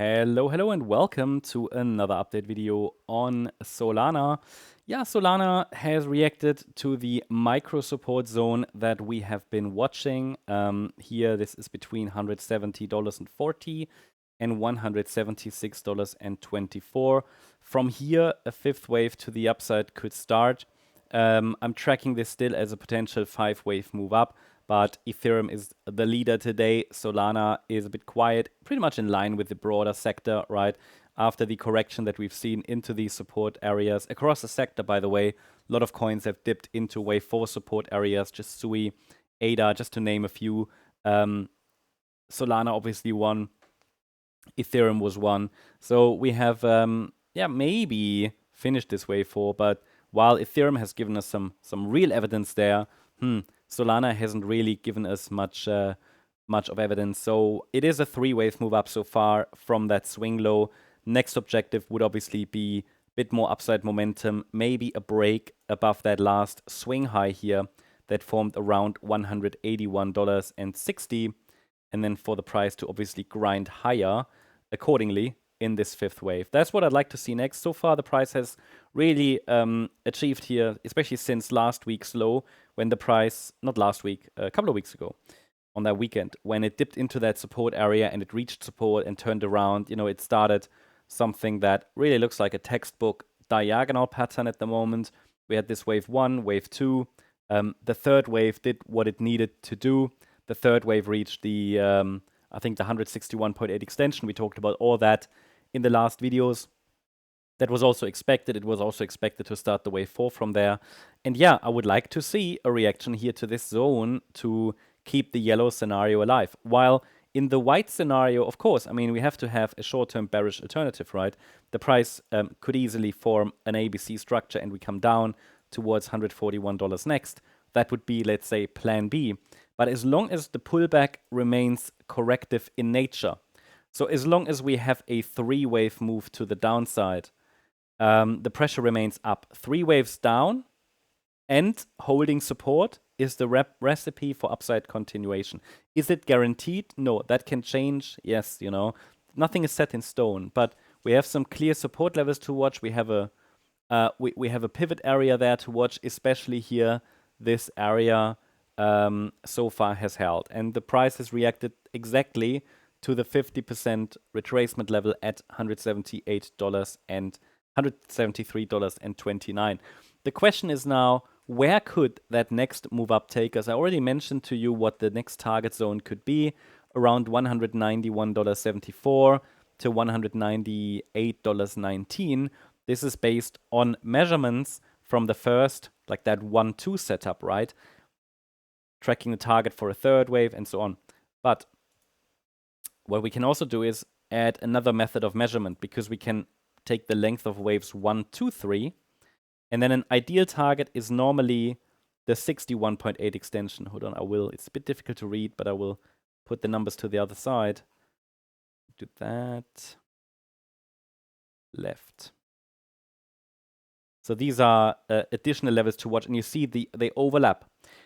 Hello, and welcome to another update video on Solana. Yeah, Solana has reacted to the micro support zone that we have been watching. Here, this is between $170.40 and $176.24. From here, a fifth wave to the upside could start. I'm tracking this still as a potential 5-wave move up, but Ethereum is the leader today. Solana is a bit quiet, pretty much in line with the broader sector, right? After the correction that we've seen into these support areas across the sector, by the way, a lot of coins have dipped into wave 4 support areas, just Sui, ADA, just to name a few. Solana obviously won. Ethereum was one. So we have, maybe finished this wave 4, but while Ethereum has given us some real evidence there, Solana hasn't really given us much of evidence. So it is a 3-wave move up so far from that swing low. Next objective would obviously be a bit more upside momentum, maybe a break above that last swing high here that formed around $181.60, and then for the price to obviously grind higher accordingly in this 5th wave. That's what I'd like to see next. So far, the price has really achieved here, especially since last week's low, when the price, not last week, a couple of weeks ago, on that weekend, when it dipped into that support area and it reached support and turned around, it started something that really looks like a textbook diagonal pattern at the moment. We had this wave 1, wave 2. The 3rd wave did what it needed to do. The 3rd wave reached the, I think, the 161.8 extension. We talked about all that in the last videos. That was also expected. It was also expected to start the wave 4 from there. And yeah, I would like to see a reaction here to this zone to keep the yellow scenario alive. While in the white scenario, of course, I mean, we have to have a short-term bearish alternative, right? The price could easily form an ABC structure and we come down towards $141 next. That would be, let's say, plan B. But as long as the pullback remains corrective in nature, so as long as we have a 3-wave move to the downside, the pressure remains up. 3 waves down and holding support is the recipe for upside continuation. Is it guaranteed? No, that can change. Yes, nothing is set in stone, but we have some clear support levels to watch. We have a we have a pivot area there to watch, especially here. This area so far has held, and the price has reacted exactly to the 50% retracement level at $178 and $173.29. The question is now, where could that next move up take us? I already mentioned to you what the next target zone could be, around $191.74 to $198.19. This is based on measurements from the first, like that 1-2 setup, right? Tracking the target for a 3rd wave and so on. But what we can also do is add another method of measurement, because we can take the length of waves 1, 2, 3, and then an ideal target is normally the 61.8 extension. Hold on, it's a bit difficult to read, but I will put the numbers to the other side. Do that. Left. So these are additional levels to watch, and you see they overlap.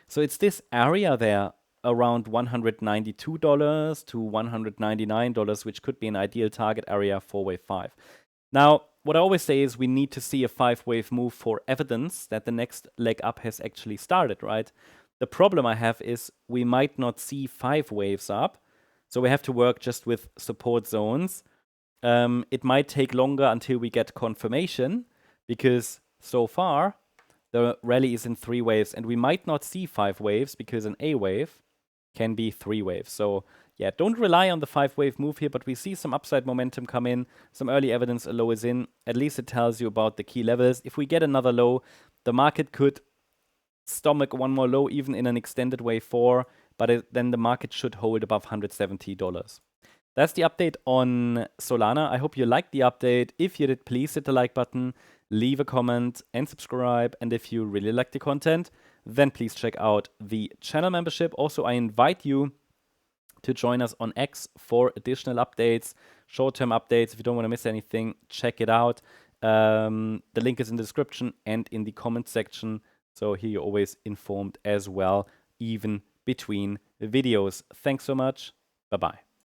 So it's this area there around $192 to $199, which could be an ideal target area for wave 5. Now, what I always say is we need to see a 5-wave move for evidence that the next leg up has actually started, right? The problem I have is we might not see 5 waves up, so we have to work just with support zones. It might take longer until we get confirmation, because so far the rally is in 3 waves, and we might not see 5 waves because an A wave can be 3 waves. So yeah, don't rely on the 5-wave move here, but we see some upside momentum come in, some early evidence a low is in. At least it tells you about the key levels. If we get another low, the market could stomach one more low, even in an extended wave 4, but then the market should hold above $170. That's the update on Solana. I hope you liked the update. If you did, please hit the like button, leave a comment, and subscribe. And if you really like the content, then please check out the channel membership. Also, I invite you to join us on X for additional updates, short-term updates. If you don't want to miss anything, check it out. The link is in the description and in the comment section. So here you're always informed as well, even between videos. Thanks so much. Bye-bye.